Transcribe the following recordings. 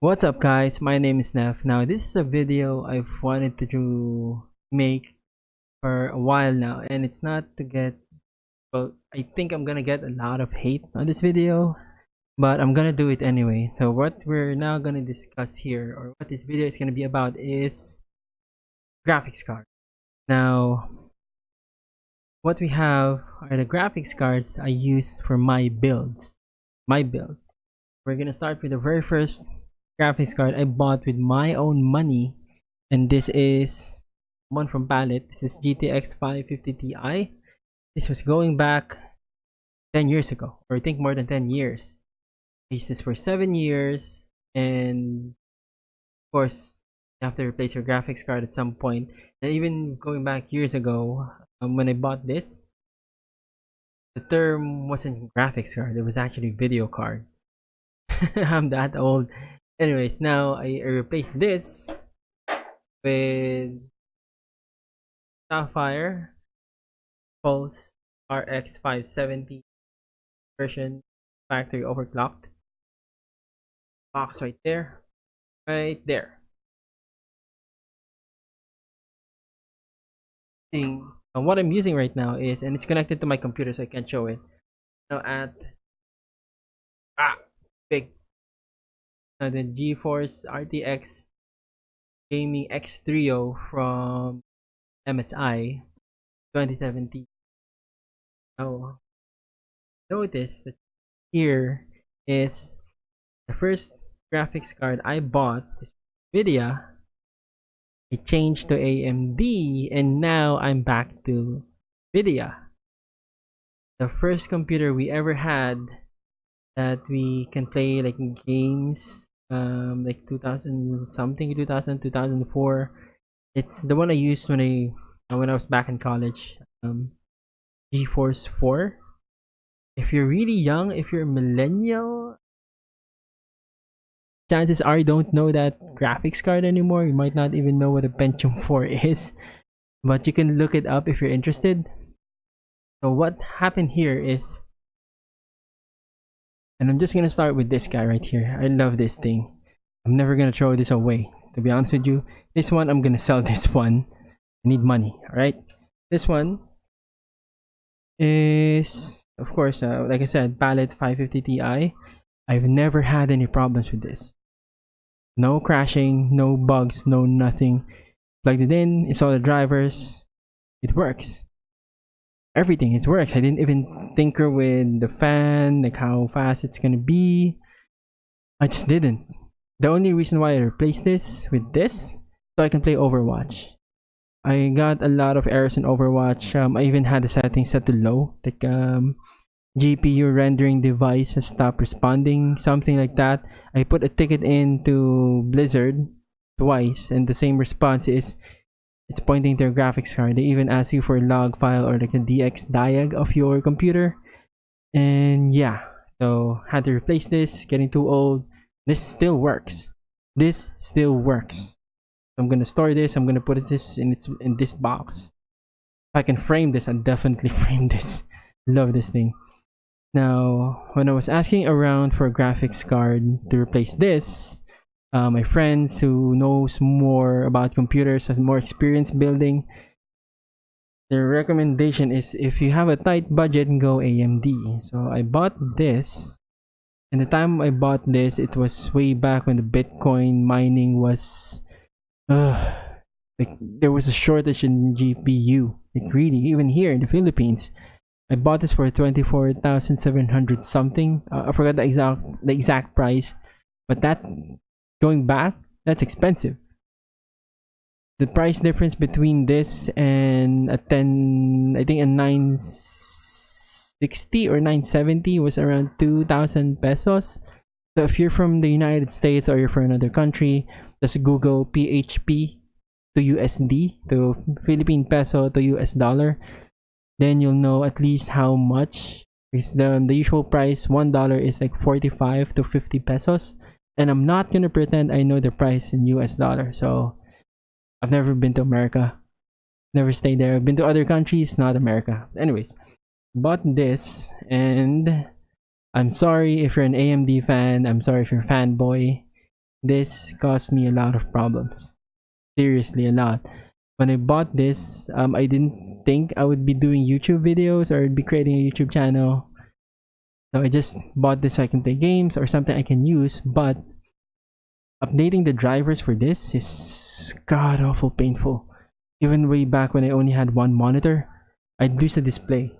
What's up guys, my name is Neff. Now this is a video I've wanted to make for a while now, and it's not to get, well, I think I'm gonna get a lot of hate on this video, but I'm gonna do it anyway. So what we're now gonna discuss here, or what this video is gonna be about, is graphics card. Now what we have are the graphics cards I use for my builds. We're gonna start with the very first graphics card I bought with my own money, and this is one from Palette. This is GTX 550 Ti. This was going back 10 years ago, or I think more than 10 years. I used this for 7 years, and of course you have to replace your graphics card at some point. And even going back years ago, when I bought this, the term wasn't graphics card, it was actually video card. I'm that old. Anyways, now I replaced this with Sapphire Pulse RX 570 version, factory overclocked. Box right there. And what I'm using right now is, and it's connected to my computer so I can't show it. Now big. Now the GeForce RTX Gaming X Trio from MSI 2017. Now notice that here is the first graphics card I bought, is Nvdia. I changed to AMD, and now I'm back to Nvdia. The first computer we ever had that we can play like games, like 2000 something, 2004. It's the one I used when I was back in college. GeForce 4. If you're really young, if you're a millennial, chances are you don't know that graphics card anymore. You might not even know what a Pentium 4 is, but you can look it up if you're interested. So what happened here is, and I'm just gonna start with this guy right here. I love this thing. I'm never gonna throw this away, to be honest with you. This one, I'm gonna sell this one. I need money, alright? This one is, of course, like I said, Palette 550 Ti. I've never had any problems with this. No crashing, no bugs, no nothing. Plugged it in, install the drivers. It works. Everything, it works. I didn't even tinker with the fan, like how fast it's gonna be. I just didn't. The only reason why I replaced this with this, so I can play Overwatch. I got a lot of errors in Overwatch. I even had the settings set to low, like GPU rendering device has stopped responding, something like that. I put a ticket into Blizzard twice, and the same response is, it's pointing to your graphics card. They even ask you for a log file or like a DX diag of your computer. And yeah, so had to replace this, getting too old. This still works. This still works. So I'm gonna store this, I'm gonna put this in this box. If I can frame this, I'll definitely frame this. Love this thing. Now, when I was asking around for a graphics card to replace this, my friends who knows more about computers, have more experience building, their recommendation is, if you have a tight budget, go AMD. So I bought this, and the time I bought this, it was way back when the Bitcoin mining was like there was a shortage in GPU, like really, even here in the Philippines. I bought this for 24,700 something. I forgot the exact price, but that's, going back, that's expensive. The price difference between this and a 960 or 970 was around 2,000 pesos. So if you're from the United States or you're from another country, just Google PHP to USD, to Philippine peso to US dollar. Then you'll know at least how much. Because the usual price, $1 is like 45 to 50 pesos. And I'm not gonna pretend I know the price in US dollar. So I've never been to America, never stayed there. I've been to other countries, not America. Anyways, bought this, and I'm sorry if you're an AMD fan. I'm sorry if you're a fanboy. this caused me a lot of problems. Seriously, a lot. When I bought this, I didn't think I would be doing YouTube videos or be creating a YouTube channel. So I just bought this so I can play games or something I can use, but updating the drivers for this is god awful painful. Even way back when I only had one monitor, I'd lose the display.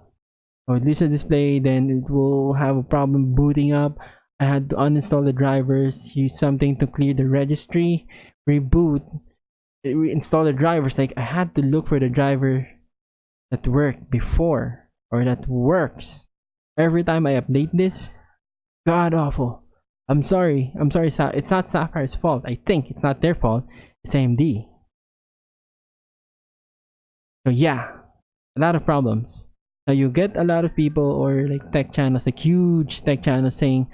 I would lose the display, then it will have a problem booting up. I had to uninstall the drivers, use something to clear the registry, reboot, reinstall the drivers. Like, I had to look for the driver that worked before or that works. Every time I update this, god awful. I'm sorry, it's not Sapphire's fault. I think it's not their fault, it's AMD. So yeah, a lot of problems. Now you get a lot of people or like tech channels, like huge tech channels saying,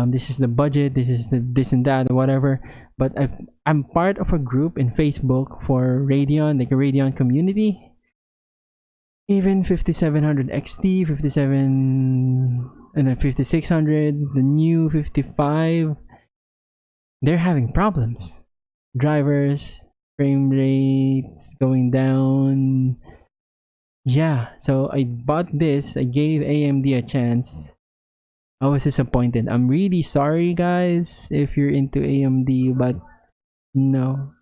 this is the budget, this is the this and that or whatever. But I'm part of a group in Facebook for Radeon, like a Radeon community. Even 5700 XT, 57 and then 5600, the new 55, they're having problems. Drivers, frame rates going down. Yeah, so I bought this. I gave AMD a chance. I was disappointed. I'm really sorry, guys, if you're into AMD, but no.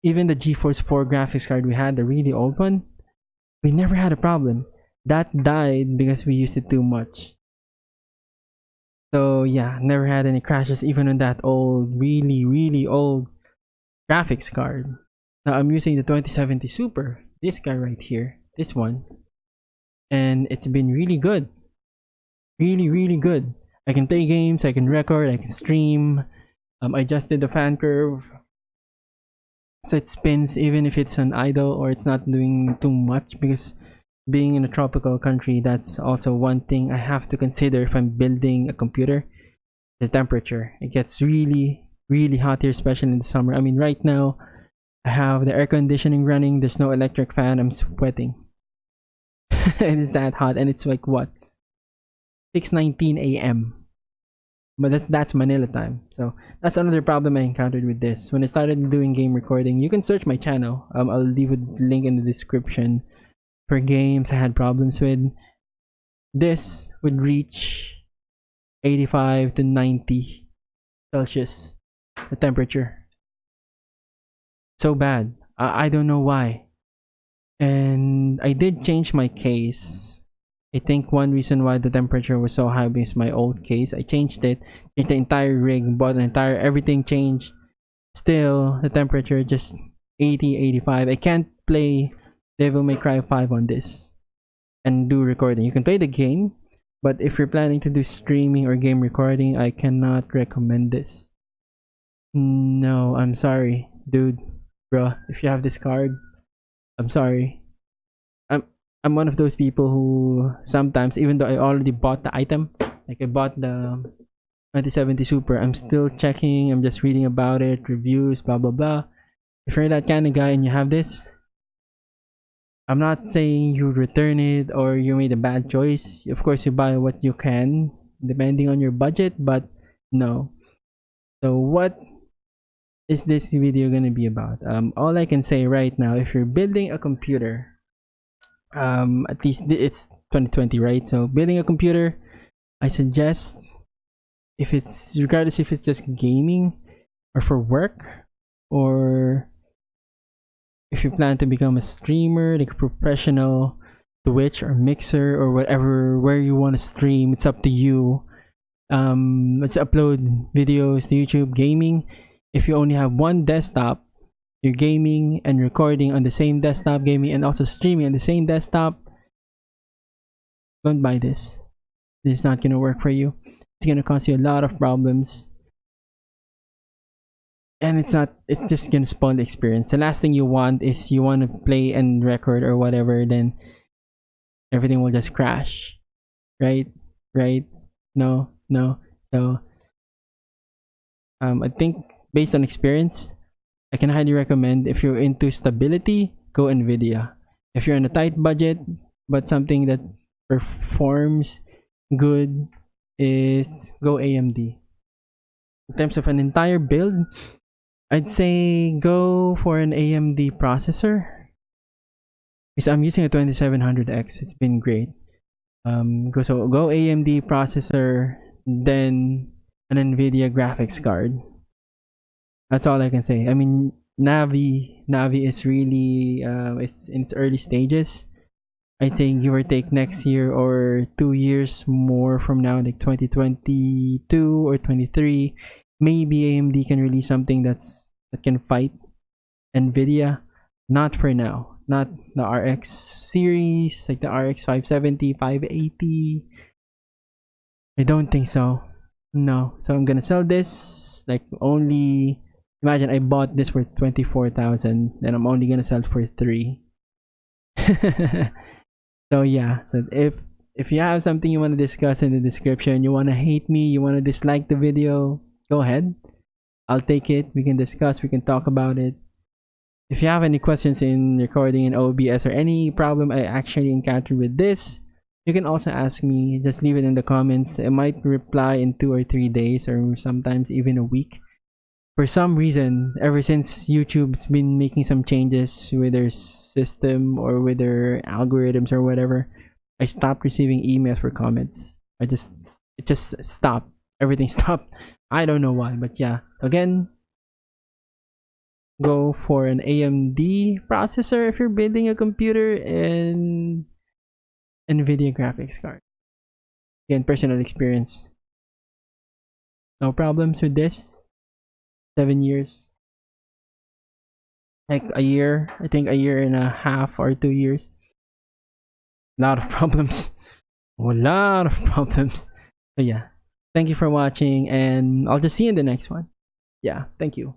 Even the GeForce 4 graphics card we had, the really old one, we never had a problem. That died because we used it too much. So yeah, never had any crashes even on that old, really old graphics card. Now I'm using the 2070 Super, this guy right here, this one, and it's been really good. Really good. I can play games, I can record, I can stream. I adjusted the fan curve so it spins even if it's an idle or it's not doing too much, because being in a tropical country, that's also one thing I have to consider if I'm building a computer. The temperature. It gets really hot here, especially in the summer. I mean, right now I have the air conditioning running, there's no electric fan, I'm sweating. It is that hot, and it's like what, 6:19 a.m. but that's Manila time. So that's another problem I encountered with this. When I started doing game recording, you can search my channel, I'll leave a link in the description. For games I had problems with, this would reach 85 to 90 Celsius, the temperature. So bad. I don't know why. And I did change my case. I think one reason why the temperature was so high is my old case. I changed it, changed the entire rig, bought the entire everything changed. Still, the temperature just 80, 85. I can't play Devil May Cry 5 on this and do recording. You can play the game, but if you're planning to do streaming or game recording, I cannot recommend this. No, I'm sorry, dude, bro. If you have this card, I'm sorry. I'm one of those people who sometimes, even though I already bought the item, like I bought the 2070 Super, I'm still checking, I'm just reading about it, reviews, blah blah blah. If you're that kind of guy and you have this, I'm not saying you return it or you made a bad choice. Of course, you buy what you can depending on your budget, but no. So what is this video gonna be about? All I can say right now, if you're building a computer, at least it's 2020, right? So building a computer, I suggest, if it's, regardless if it's just gaming or for work, or if you plan to become a streamer, like a professional Twitch or Mixer or whatever, where you want to stream, it's up to you. Let's upload videos to YouTube. Gaming, if you only have one desktop, you're gaming and recording on the same desktop, gaming and also streaming on the same desktop, don't buy this. This is not gonna work for you. It's gonna cause you a lot of problems, and it's just gonna spoil the experience. The last thing you want is you want to play and record or whatever, then everything will just crash, right? No. So I think based on experience, I can highly recommend, if you're into stability, go Nvdia. If you're on a tight budget but something that performs good, is go AMD. In terms of an entire build, I'd say go for an AMD processor. Because I'm using a 2700X. It's been great. Go AMD processor, then an Nvdia graphics card. That's all I can say. I mean, Navi is really it's in its early stages. I'd say give or take next year or 2 years more from now, like 2022 or 23, maybe AMD can release something that can fight Nvidia. Not for now. Not the RX series, like the RX 570, 580. I don't think so. No. So I'm gonna sell this. Like, only imagine I bought this for 24,000, then I'm only gonna sell it for 3. So yeah. So if you have something you want to discuss in the description, you want to hate me, you want to dislike the video, go ahead. I'll take it. We can discuss. We can talk about it. If you have any questions in recording in OBS or any problem I actually encountered with this, you can also ask me. Just leave it in the comments. I might reply in 2 or 3 days, or sometimes even a week. For some reason, ever since YouTube's been making some changes with their system or with their algorithms or whatever, I stopped receiving emails for comments. It just stopped. Everything stopped. I don't know why, but yeah. Again, go for an AMD processor if you're building a computer, and Nvidia graphics card. Again, personal experience. No problems with this. 7 years. Like a year. I think a year and a half or 2 years. A lot of problems. A lot of problems. So yeah. Thank you for watching, and I'll just see you in the next one. Yeah, thank you.